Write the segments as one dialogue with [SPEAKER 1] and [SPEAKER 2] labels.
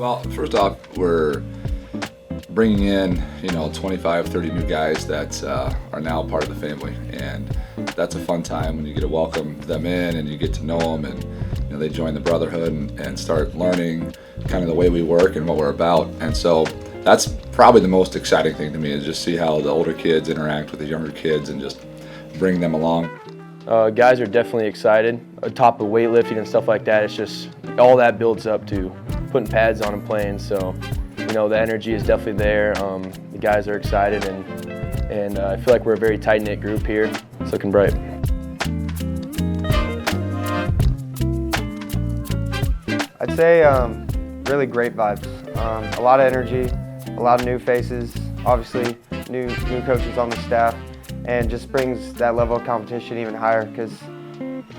[SPEAKER 1] Well, first off, we're bringing in 25, 30 new guys that are now part of the family, and that's a fun time when you get to welcome them in and you get to know them, and they join the brotherhood and start learning kind of the way we work and what we're about. And so that's probably the most exciting thing to me, is just see how the older kids interact with the younger kids and just bring them along.
[SPEAKER 2] Guys are definitely excited. On top of weightlifting and stuff like that, it's just all that builds up to putting pads on and playing. So, the energy is definitely there. The guys are excited, and I feel like we're a very tight-knit group here. It's looking bright.
[SPEAKER 3] I'd say really great vibes. A lot of energy, a lot of new faces, obviously new coaches on the staff, and just brings that level of competition even higher, because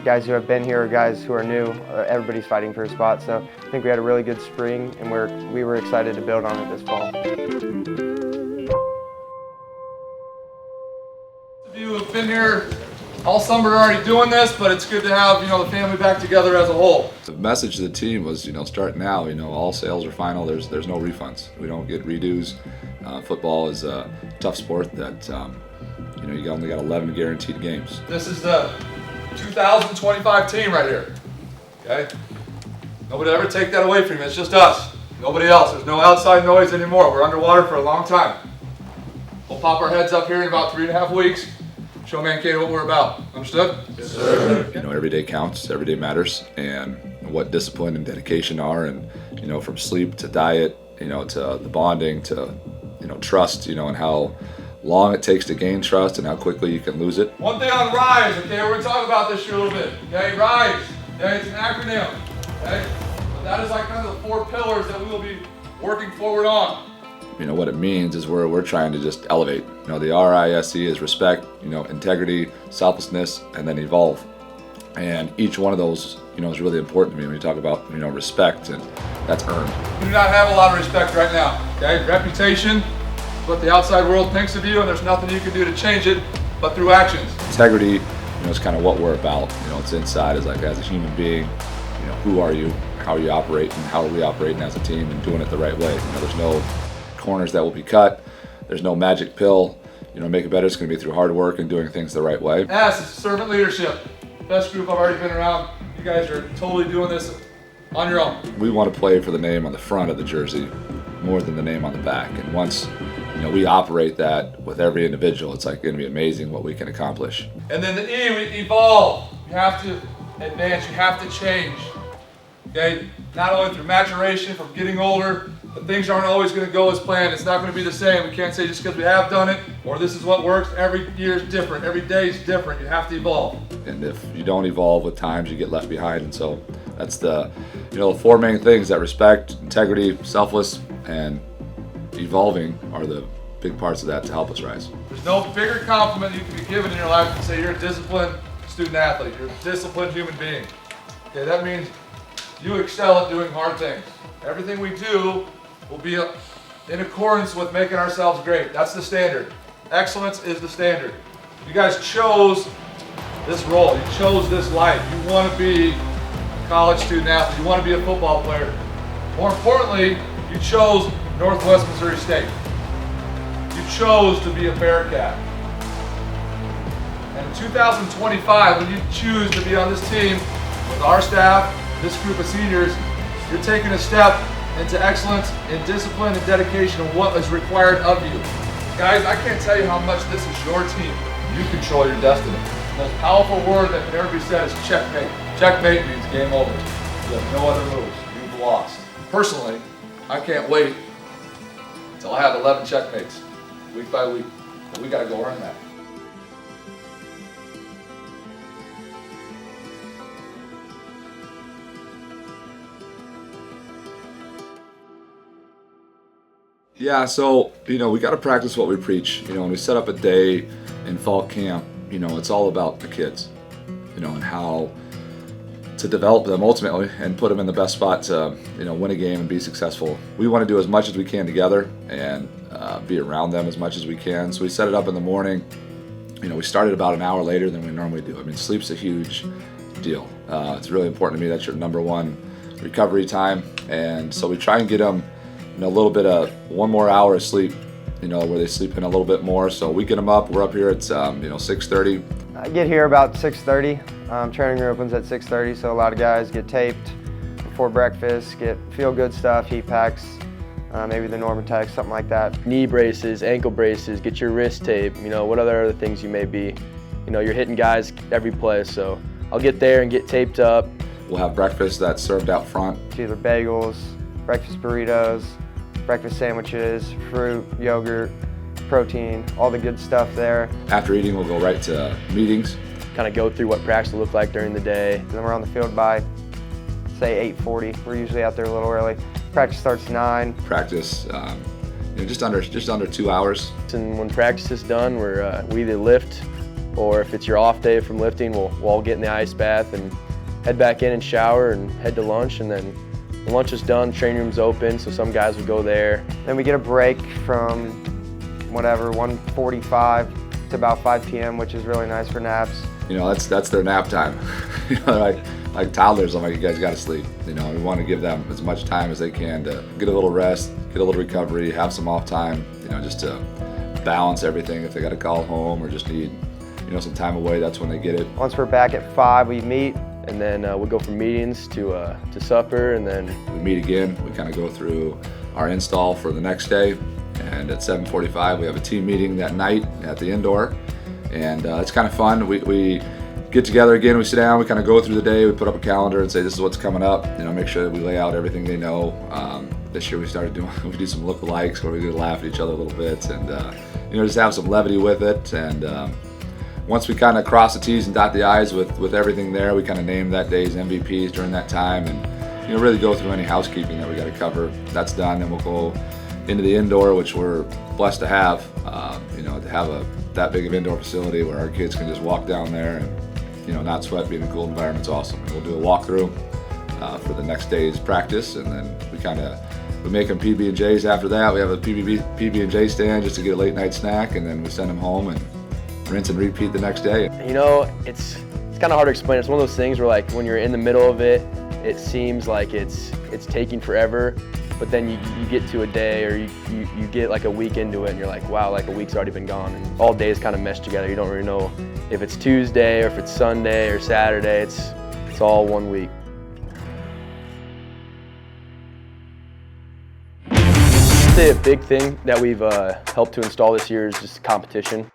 [SPEAKER 3] guys who have been here or guys who are new, everybody's fighting for a spot. So I think we had a really good spring, and we were excited to build on it this fall.
[SPEAKER 4] You have been here all summer already doing this, but it's good to have the family back together as a whole.
[SPEAKER 1] The message to the team was, start now. All sales are final. There's no refunds. We don't get redos. Football is a tough sport that you only got 11 guaranteed games.
[SPEAKER 4] This is the 2025 team right here. Okay? Nobody ever take that away from you. It's just us. Nobody else. There's no outside noise anymore. We're underwater for a long time. We'll pop our heads up here in about 3.5 weeks. Show Mankato what we're about. Understood? Yes, sir.
[SPEAKER 1] Every day counts. Every day matters. And what discipline and dedication are, and from sleep to diet, to the bonding to trust, and how long it takes to gain trust and how quickly you can lose it.
[SPEAKER 4] One thing on RISE, okay, we're going to talk about this here a little bit. Okay, RISE, okay, it's an acronym, okay? But that is like kind of the 4 pillars that we will be working forward on.
[SPEAKER 1] What it means is we're trying to just elevate. The RISE is respect, integrity, selflessness, and then evolve. And each one of those, is really important to me when you talk about, respect, and that's earned.
[SPEAKER 4] You do not have a lot of respect right now, okay? Reputation, what the outside world thinks of you, and there's nothing you can do to change it but through actions.
[SPEAKER 1] Integrity, is kind of what we're about. It's inside, is like, as a human being, who are you, how you operate, and how are we operating as a team and doing it the right way. There's no corners that will be cut. There's no magic pill. Make it better. It's going to be through hard work and doing things the right way.
[SPEAKER 4] S is servant leadership. Best group I've already been around. You guys are totally doing this on your own.
[SPEAKER 1] We want to play for the name on the front of the jersey more than the name on the back. And once we operate that with every individual, it's like going to be amazing what we can accomplish.
[SPEAKER 4] And then the E, we evolve. You have to advance. You have to change. Okay? Not only through maturation, from getting older, but things aren't always going to go as planned. It's not going to be the same. We can't say just because we have done it or this is what works. Every year is different. Every day is different. You have to evolve.
[SPEAKER 1] And if you don't evolve with times, you get left behind. And so that's the 4 main things: that respect, integrity, selfless, and evolving are the big parts of that to help us rise.
[SPEAKER 4] There's no bigger compliment you can be given in your life than say you're a disciplined student athlete. You're a disciplined human being. Okay, that means you excel at doing hard things. Everything we do will be in accordance with making ourselves great. That's the standard. Excellence is the standard. You guys chose this role. You chose this life. You want to be a college student athlete. You want to be a football player. More importantly, you chose Northwest Missouri State. You chose to be a Bearcat. And in 2025, when you choose to be on this team with our staff, this group of seniors, you're taking a step into excellence in discipline and dedication of what is required of you. Guys, I can't tell you how much this is your team. You control your destiny. The most powerful word that can ever be said is checkmate. Checkmate means game over. You have no other moves. You've lost. Personally, I can't wait until I have 11 checkmates, week by week. But we got to go earn that.
[SPEAKER 1] Yeah, so, we got to practice what we preach. When we set up a day in fall camp, it's all about the kids, and how to develop them ultimately and put them in the best spot to, win a game and be successful. We want to do as much as we can together and be around them as much as we can. So we set it up in the morning. We started about an hour later than we normally do. Sleep's a huge deal. It's really important to me. That's your number one recovery time, and so we try and get them a little bit of 1 more hour of sleep, where they sleep in a little bit more. So we get them up. We're up here at 6:30.
[SPEAKER 3] I get here about 6:30. Training room opens at 6:30, so a lot of guys get taped before breakfast, get feel-good stuff, heat packs, maybe the Normatec, something like that.
[SPEAKER 2] Knee braces, ankle braces, get your wrist tape, what other things you may be. You're hitting guys every play, so I'll get there and get taped up.
[SPEAKER 1] We'll have breakfast that's served out front.
[SPEAKER 3] It's either bagels, breakfast burritos, breakfast sandwiches, fruit, yogurt, protein, all the good stuff there.
[SPEAKER 1] After eating, we'll go right to meetings.
[SPEAKER 2] Kind of go through what practice will look like during the day.
[SPEAKER 3] And then we're on the field by, say, 8:40. We're usually out there a little early. Practice starts 9.
[SPEAKER 1] Practice, just under 2 hours.
[SPEAKER 2] And when practice is done, we either lift, or if it's your off day from lifting, we'll all get in the ice bath and head back in and shower and head to lunch. And then when lunch is done, training room's open, so some guys will go there.
[SPEAKER 3] Then we get a break from 1:45 to about 5 p.m., which is really nice for naps.
[SPEAKER 1] That's their nap time. Like toddlers, I'm like, you guys got to sleep. We want to give them as much time as they can to get a little rest, get a little recovery, have some off time, just to balance everything. If they got to call home or just need, some time away, that's when they get it.
[SPEAKER 3] Once we're back at 5, we meet.
[SPEAKER 2] And then we'll go from meetings to supper, and then
[SPEAKER 1] we meet again. We kind of go through our install for the next day. And at 7:45, we have a team meeting that night at the indoor. And it's kind of fun. We get together again, we sit down, we kind of go through the day, we put up a calendar and say this is what's coming up, make sure that we lay out everything they know. This year we started we do some lookalikes where we do laugh at each other a little bit and just have some levity with it. And once we kind of cross the T's and dot the I's with everything there, we kind of name that day's MVPs during that time and really go through any housekeeping that we got to cover. That's done, then we'll go into the indoor, which we're blessed to have, to have that big of indoor facility where our kids can just walk down there and not sweat, being in a cool environment's awesome. And we'll do a walkthrough for the next day's practice, and then we make them PB&Js after that. We have a PB&J stand just to get a late night snack, and then we send them home and rinse and repeat the next day.
[SPEAKER 2] It's kind of hard to explain. It's one of those things where when you're in the middle of it, it seems like it's taking forever, but then you get to a day or you get like a week into it and you're like, wow, like a week's already been gone, and all days kind of mesh together. You don't really know if it's Tuesday or if it's Sunday or Saturday. It's all 1 week. I'd say a big thing that we've helped to install this year is just competition.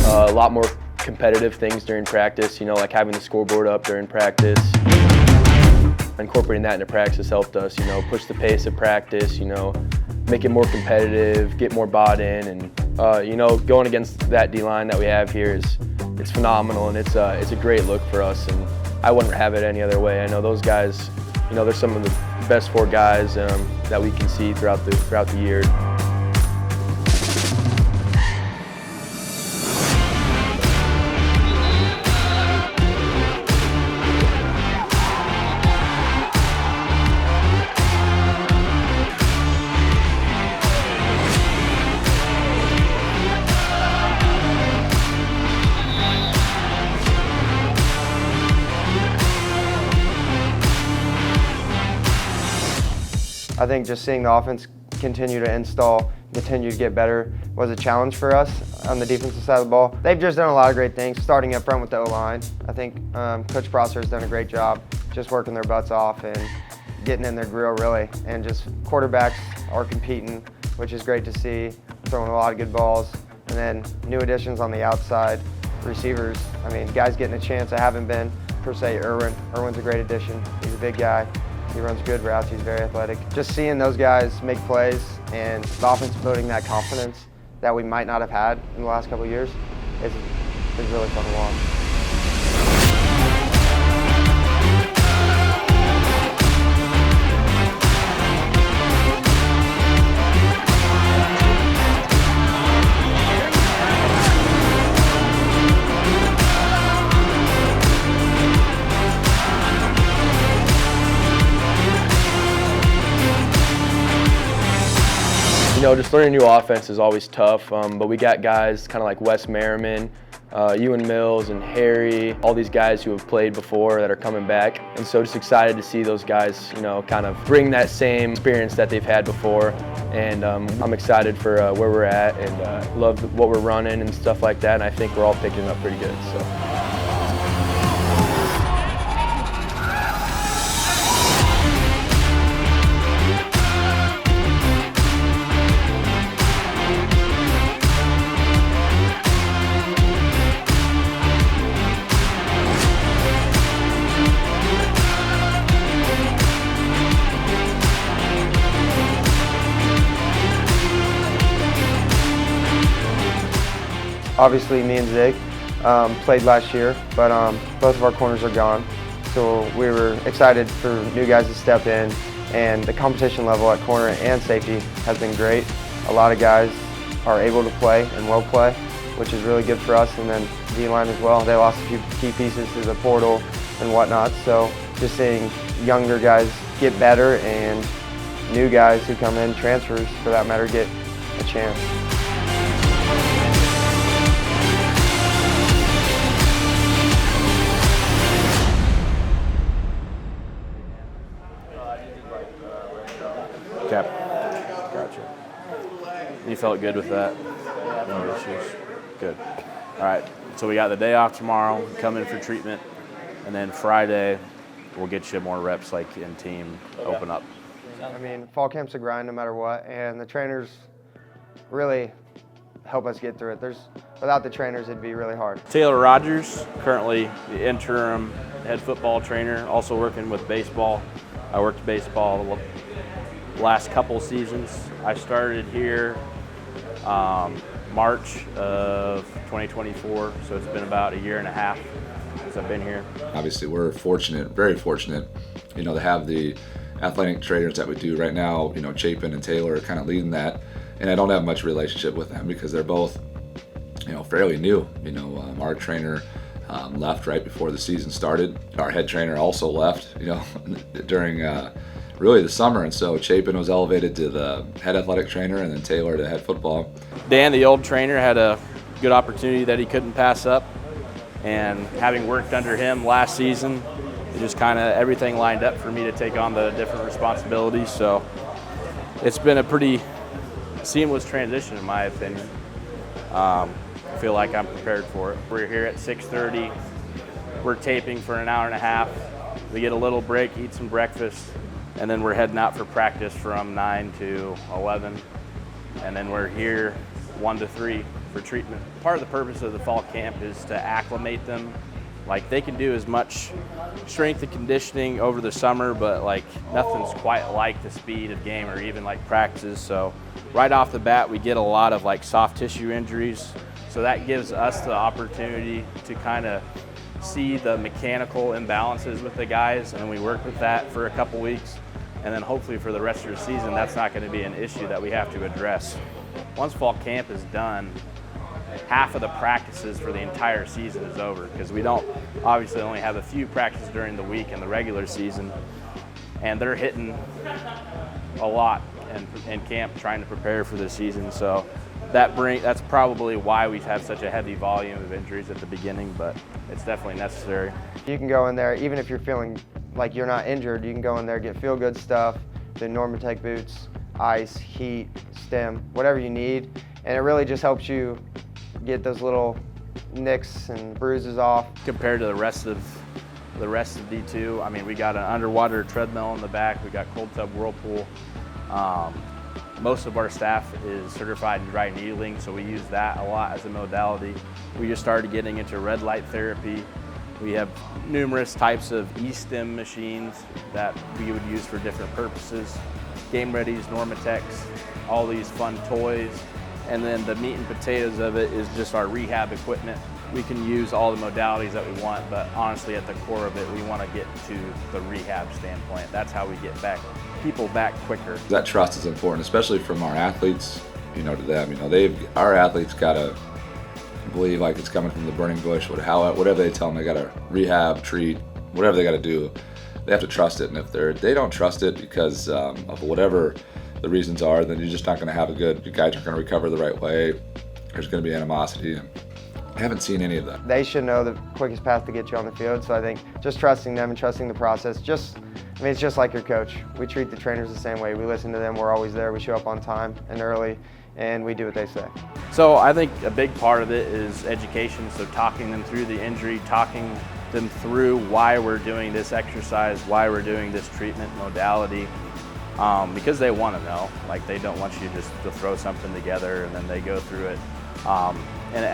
[SPEAKER 2] A lot more competitive things during practice, like having the scoreboard up during practice. Incorporating that into practice has helped us, push the pace of practice, make it more competitive, get more bought in, and going against that D-line that we have here it's phenomenal, and it's a great look for us, and I wouldn't have it any other way. I know those guys, they're some of the best 4 guys that we can see throughout the year.
[SPEAKER 3] I think just seeing the offense continue to install, continue to get better was a challenge for us on the defensive side of the ball. They've just done a lot of great things, starting up front with the O-line. I think Coach Prosser has done a great job just working their butts off and getting in their grill, really. And just quarterbacks are competing, which is great to see, throwing a lot of good balls. And then new additions on the outside, receivers. Guys getting a chance that haven't been, per se, Irwin. Irwin's a great addition. He's a big guy. He runs good routes, he's very athletic. Just seeing those guys make plays and the offense building that confidence that we might not have had in the last couple of years is really fun to watch.
[SPEAKER 2] Just learning a new offense is always tough, but we got guys kind of like Wes Merriman, Ewan Mills and Harry, all these guys who have played before that are coming back. And so just excited to see those guys, kind of bring that same experience that they've had before. And I'm excited for where we're at, and love what we're running and stuff like that. And I think we're all picking it up pretty good. So.
[SPEAKER 3] Obviously, me and Zig played last year, but both of our corners are gone. So we were excited for new guys to step in, and the competition level at corner and safety has been great. A lot of guys are able to play and will play, which is really good for us, and then D-line as well. They lost a few key pieces to the portal and whatnot, so just seeing younger guys get better and new guys who come in, transfers for that matter, get a chance.
[SPEAKER 5] Okay. Gotcha. You felt good with that? No issues? Good. All right. So we got the day off tomorrow, come in for treatment, and then Friday we'll get you more reps like in team, open up.
[SPEAKER 3] I mean, fall camp's a grind no matter what, and the trainers really help us get through it. Without the trainers, it'd be really hard.
[SPEAKER 5] Taylor Rogers, currently the interim head football trainer, also working with baseball. I worked baseball the last couple seasons. I started here March of 2024, so it's been about a year and a half since I've been here.
[SPEAKER 1] Obviously, we're fortunate, very fortunate, to have the athletic trainers that we do right now. Chapin and Taylor are kind of leading that, and I don't have much relationship with them because they're both, fairly new. Our trainer left right before the season started. Our head trainer also left, during really the summer, and so Chapin was elevated to the head athletic trainer, and then Taylor to head football.
[SPEAKER 5] Dan, the old trainer, had a good opportunity that he couldn't pass up, and having worked under him last season, it just kind of everything lined up for me to take on the different responsibilities. So it's been a pretty seamless transition in my opinion. I feel like I'm prepared for it. We're here at 6:30. We're taping for an hour and a half. We get a little break, eat some breakfast, and then we're heading out for practice from 9 to 11. And then we're here 1 to 3 for treatment. Part of the purpose of the fall camp is to acclimate them. Like, they can do as much strength and conditioning over the summer, but like nothing's quite like the speed of game or even like practices. So right off the bat, we get a lot of like soft tissue injuries. So that gives us the opportunity to kind of see the mechanical imbalances with the guys, and then we work with that for a couple weeks. And then hopefully for the rest of the season, that's not going to be an issue that we have to address. Once fall camp is done, half of the practices for the entire season is over, because we don't obviously only have a few practices during the week in the regular season, and they're hitting a lot in camp trying to prepare for the season. So that's probably why we've had such a heavy volume of injuries at the beginning, but it's definitely necessary.
[SPEAKER 3] You can go in there, even if you're feeling like you're not injured, you can go in there, get feel-good stuff, the Normatec boots, ice, heat, stem, whatever you need, and it really just helps you get those little nicks and bruises off.
[SPEAKER 5] Compared to the rest of D2, I mean, we got an underwater treadmill in the back, we got cold tub whirlpool. Most of our staff is certified in dry needling, so we use that a lot as a modality. We just started getting into red light therapy. We have numerous types of e-stim machines that we would use for different purposes. Game Readies, Normatecs, all these fun toys. And then the meat and potatoes of it is just our rehab equipment. We can use all the modalities that we want, but honestly at the core of it, we want to get to the rehab standpoint. That's how we get people back quicker. That
[SPEAKER 1] trust is important, especially from our athletes, to them. Our athletes gotta believe like it's coming from the burning bush, whatever they tell them, they gotta rehab, treat, whatever they gotta do. They have to trust it, and if they don't trust it because of whatever the reasons are, then you're just not gonna have your guys aren't gonna recover the right way. There's gonna be animosity, and haven't seen any of that.
[SPEAKER 3] They should know the quickest path to get you on the field, so I think just trusting them and trusting the process, it's just like your coach. We treat the trainers the same way. We listen to them, we're always there, we show up on time and early, and we do what they say.
[SPEAKER 5] So I think a big part of it is education, so talking them through the injury, talking them through why we're doing this exercise, why we're doing this treatment modality, because they want to know. Like, they don't want you just to throw something together and then they go through it. And it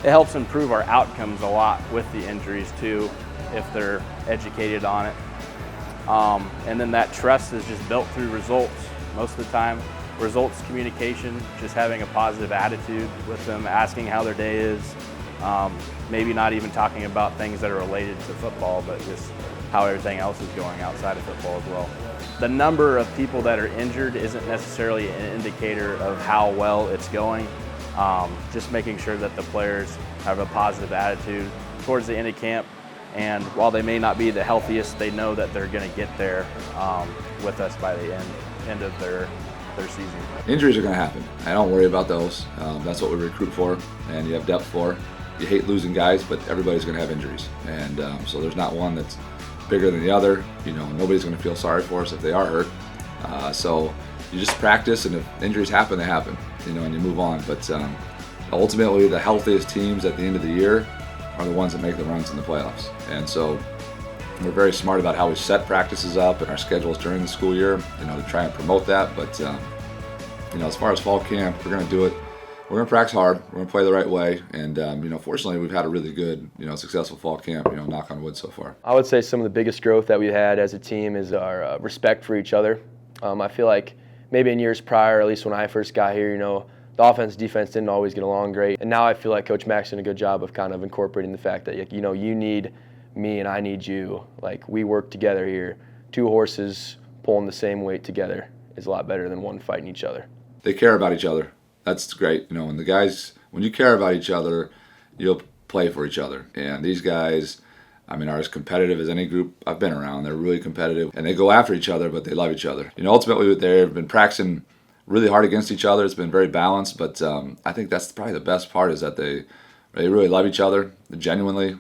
[SPEAKER 5] helps improve our outcomes a lot with the injuries too, if they're educated on it. And then that trust is just built through results most of the time. Results communication, just having a positive attitude with them, asking how their day is, maybe not even talking about things that are related to football, but just how everything else is going outside of football as well. The number of people that are injured isn't necessarily an indicator of how well it's going. Just making sure that the players have a positive attitude towards the end of camp, and while they may not be the healthiest, they know that they're going to get there with us by the end of their season.
[SPEAKER 1] Injuries are going to happen. I don't worry about those. That's what we recruit for, and you have depth for. You hate losing guys, but everybody's going to have injuries, and so there's not one that's bigger than the other. You know, nobody's going to feel sorry for us if they are hurt. So you just practice, and if injuries happen, they happen. You know, and you move on. But ultimately, the healthiest teams at the end of the year are the ones that make the runs in the playoffs. And so we're very smart about how we set practices up and our schedules during the school year, you know, to try and promote that. But you know, as far as fall camp, we're going to do it. We're going to practice hard. We're going to play the right way. And you know, fortunately, we've had a really good, you know, successful fall camp. You know, knock on wood so far.
[SPEAKER 2] I would say some of the biggest growth that we had as a team is our respect for each other. I feel like maybe in years prior, at least when I first got here, you know, the offense, defense didn't always get along great. And now I feel like Coach Mack's done a good job of kind of incorporating the fact that, you know, you need me and I need you. Like, we work together here. Two horses pulling the same weight together is a lot better than one fighting each other.
[SPEAKER 1] They care about each other. That's great. You know, when you care about each other, you'll play for each other. And these guys, I mean, are as competitive as any group I've been around. They're really competitive, and they go after each other, but they love each other. You know, ultimately, they've been practicing really hard against each other. It's been very balanced, but I think that's probably the best part, is that they really love each other, genuinely.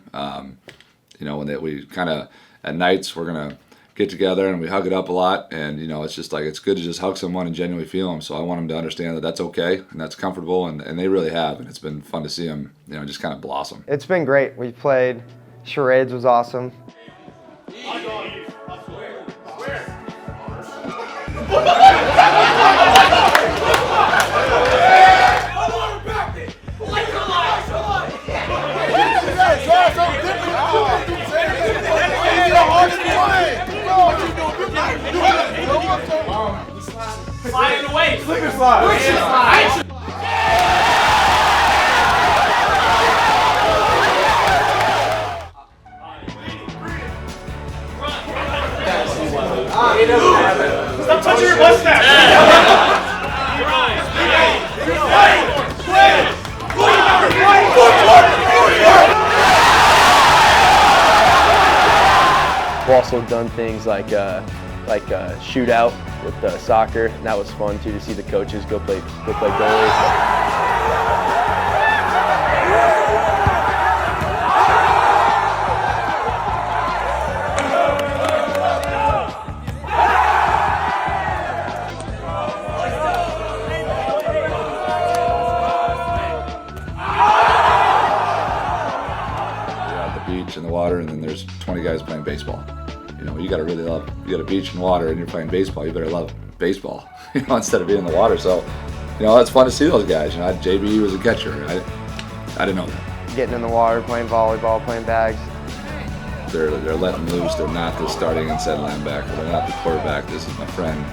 [SPEAKER 1] You know, when we kind of, at nights, we're going to get together and we hug it up a lot, and, you know, it's just like, it's good to just hug someone and genuinely feel them. So I want them to understand that that's okay and that's comfortable, and they really have, and it's been fun to see them, you know, just kind of blossom.
[SPEAKER 3] It's been great. We played. Charades was awesome.
[SPEAKER 6] Slide it away. Slip and slide. Stop touching your mustache.
[SPEAKER 2] We've also done things like shootout with soccer, and that was fun too, to see the coaches go play goalie.
[SPEAKER 1] Beach and the water, and then there's 20 guys playing baseball. You know, you got a beach and water and you're playing baseball, you better love baseball, you know, instead of being in the water. So, you know, it's fun to see those guys. You know, JB was a catcher. I didn't know that.
[SPEAKER 3] Getting in the water, playing volleyball, playing bags.
[SPEAKER 1] They're letting loose. They're not the starting inside linebacker. They're not the quarterback. This is my friend,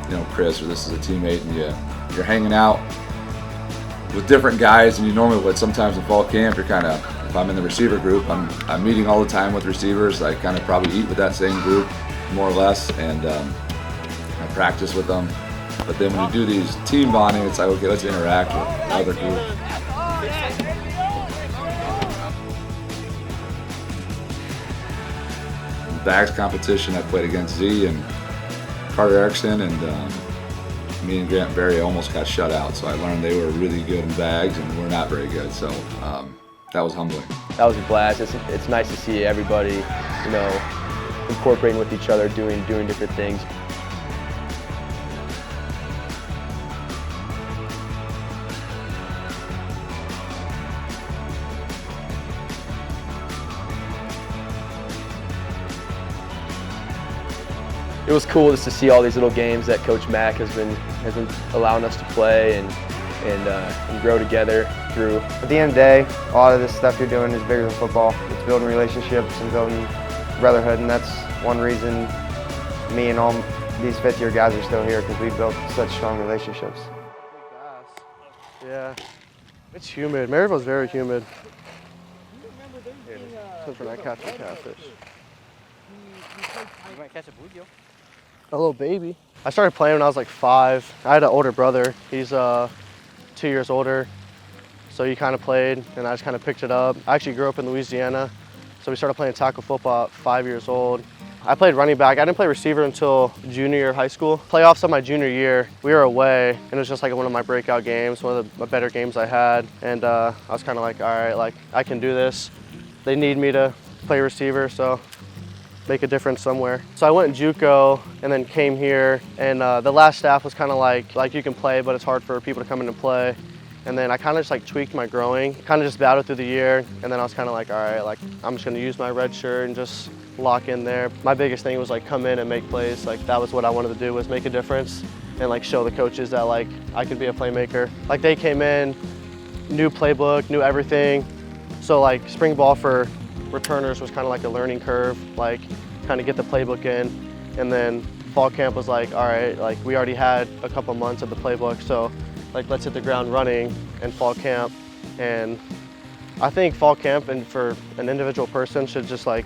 [SPEAKER 1] you know, Chris, or this is a teammate, and you're hanging out with different guys than you normally would. Sometimes in fall camp, you're kind of, if I'm in the receiver group, I'm meeting all the time with receivers. I kind of probably eat with that same group, more or less, and I practice with them. But then when you do these team bonding, it's like, okay, let's interact with other groups. In the bags competition, I played against Z and Carter Erickson, and me and Grant Berry almost got shut out. So I learned they were really good in bags, and we're not very good. So That was humbling.
[SPEAKER 2] That was a blast. It's nice to see everybody, you know, incorporating with each other, doing different things. It was cool just to see all these little games that Coach Mack has been allowing us to play and grow together through.
[SPEAKER 3] At the end of the day, a lot of this stuff you're doing is bigger than football. It's building relationships and building brotherhood, and that's one reason me and all these fifth-year guys are still here, because we built such strong relationships.
[SPEAKER 7] Yeah, it's humid. Maryville's very humid. Except for not catching catfish.
[SPEAKER 8] You might catch a bluegill.
[SPEAKER 7] A little baby. I started playing when I was like 5. I had an older brother. He's 2 years older. So he kind of played and I just kind of picked it up. I actually grew up in Louisiana. So we started playing tackle football at 5 years old. I played running back. I didn't play receiver until junior year of high school. Playoffs of my junior year, we were away and it was just like one of my breakout games, one of the better games I had. And I was kind of like, all right, like I can do this. They need me to play receiver, so make a difference somewhere. So I went in JUCO and then came here, and the last staff was kind of like you can play, but it's hard for people to come in and play. And then I kind of just like tweaked my growing, kind of just battled through the year, and then I was kind of like, all right, like I'm just gonna use my red shirt and just lock in there. My biggest thing was like come in and make plays. Like that was what I wanted to do, was make a difference and like show the coaches that like I could be a playmaker. Like they came in, new playbook, knew everything. So like spring ball for returners was kind of like a learning curve, like kind of get the playbook in, and then fall camp was like, all right, like we already had a couple months of the playbook, so like let's hit the ground running in fall camp. And I think fall camp and for an individual person should just like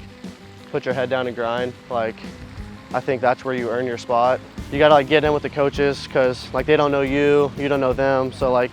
[SPEAKER 7] put your head down and grind. Like I think that's where you earn your spot. You gotta like get in with the coaches, because like they don't know you, you don't know them, so like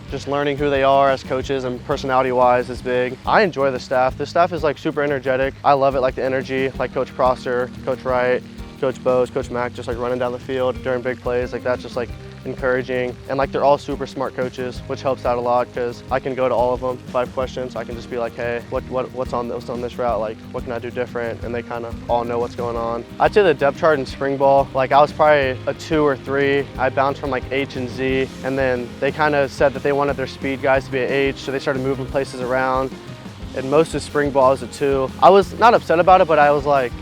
[SPEAKER 7] just learning who they are as coaches and personality-wise is big. I enjoy the staff. The staff is like super energetic. I love it, like the energy, like Coach Prosser, Coach Wright, Coach Bose, Coach Mack, just like running down the field during big plays. Like that's just like encouraging. And like they're all super smart coaches, which helps out a lot, because I can go to all of them if I have questions. I can just be like, hey, what's on this route? Like what can I do different? And they kind of all know what's going on. I'd say the depth chart in spring ball, like I was probably a 2 or 3. I bounced from like H and Z, and then they kind of said that they wanted their speed guys to be an H, so they started moving places around. And most of spring ball is a 2. I was not upset about it, but I was like,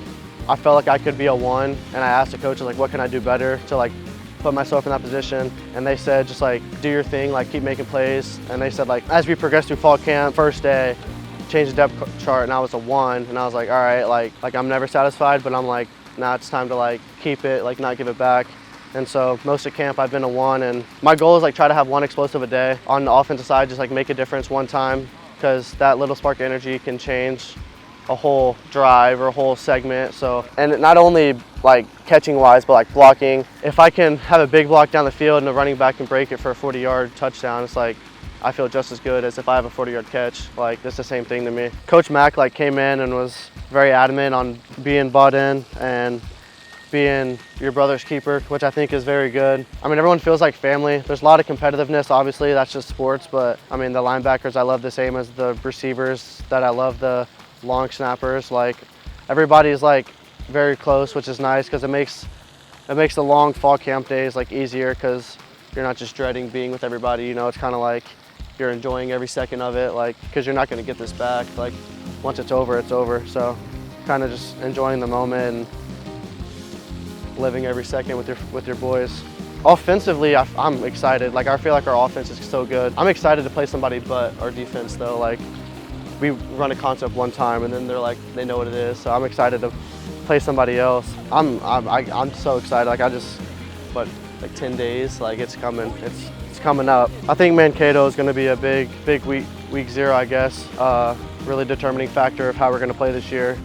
[SPEAKER 7] I felt like I could be a 1, and I asked the coach like, what can I do better to like put myself in that position? And they said just like do your thing, like keep making plays. And they said like as we progressed through fall camp, first day changed the depth chart and I was a 1, and I was like, all right, like I'm never satisfied, but I'm like, now it's time to like keep it, like not give it back. And so most of camp I've been a 1, and my goal is like try to have 1 explosive a day on the offensive side, just like make a difference one time, because that little spark of energy can change a whole drive or a whole segment. So, and not only like catching wise, but like blocking. If I can have a big block down the field and the running back can break it for a 40-yard touchdown, it's like I feel just as good as if I have a 40-yard catch. Like it's the same thing to me. Coach Mack like came in and was very adamant on being bought in and being your brother's keeper, which I think is very good. I mean, everyone feels like family. There's a lot of competitiveness, obviously, that's just sports, but I mean, the linebackers I love the same as the receivers, that I love the long snappers. Like everybody's like very close, which is nice, because it makes the long fall camp days like easier, because you're not just dreading being with everybody, you know. It's kind of like you're enjoying every second of it, like because you're not going to get this back. Like once it's over, it's over. So kind of just enjoying the moment and living every second with your boys. Offensively, I'm excited. Like I feel like our offense is so good. I'm excited to play somebody but our defense though. Like we run a concept one time and then they're like, they know what it is. So I'm excited to play somebody else. I'm so excited. Like like 10 days, like it's coming. It's coming up. I think Mankato is going to be a big week 0, I guess. Really determining factor of how we're going to play this year.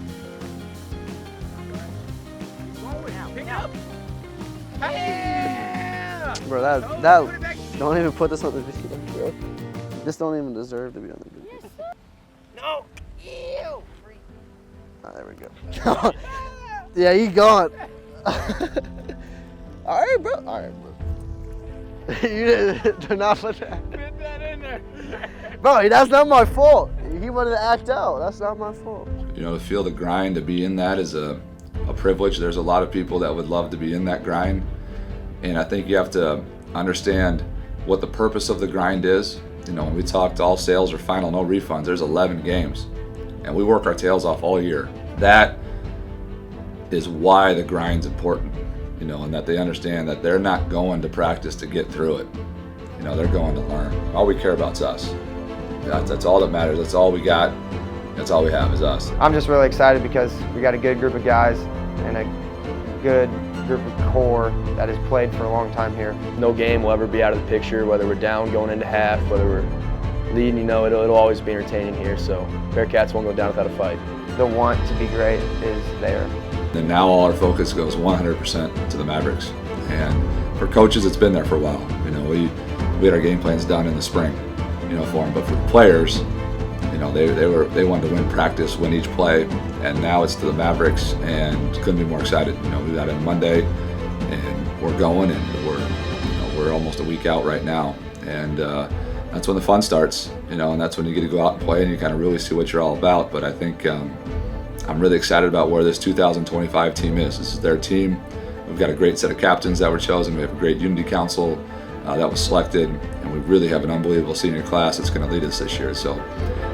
[SPEAKER 7] Bro, that don't even put this on the video, bro. This don't even deserve to be on the video.
[SPEAKER 6] No! Ew!
[SPEAKER 7] Oh, there we go. Yeah, he gone. All right, bro. You did not put that.
[SPEAKER 6] Fit that in there.
[SPEAKER 7] Bro, that's not my fault. He he wanted to act out. That's not my fault.
[SPEAKER 1] You know, to feel the grind, to be in that is a privilege. There's a lot of people that would love to be in that grind. And I think you have to understand what the purpose of the grind is. You know, when we talked all sales or final, no refunds, there's 11 games. And we work our tails off all year. That is why the grind's important, you know, and that they understand that they're not going to practice to get through it. You know, they're going to learn. All we care about is us. That's all that matters. That's all we got. That's all we have is us.
[SPEAKER 3] I'm just really excited because we got a good group of guys and a good group of core that has played for a long time here.
[SPEAKER 2] No game will ever be out of the picture, whether we're down going into half, whether we're leading, you know, it'll always be entertaining here. So Bearcats won't go down without a fight.
[SPEAKER 3] The want to be great is there.
[SPEAKER 1] And now all our focus goes 100% to the Mavericks. And for coaches, it's been there for a while. You know, we had our game plans done in the spring, you know, for them. But for the players, you know, they wanted to win practice, win each play, and now it's to the Mavericks, and couldn't be more excited. You know, we got in Monday, and we're going, and we're almost a week out right now, and that's when the fun starts. You know, and that's when you get to go out and play, and you kind of really see what you're all about. But I think I'm really excited about where this 2025 team is. This is their team. We've got a great set of captains that were chosen. We have a great unity council that was selected, and we really have an unbelievable senior class that's going to lead us this year. So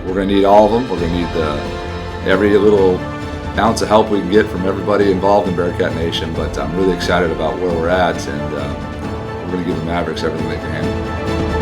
[SPEAKER 1] we're going to need all of them. We're going to need every little ounce of help we can get from everybody involved in Bearcat Nation. But I'm really excited about where we're at, and we're going to give the Mavericks everything they can handle.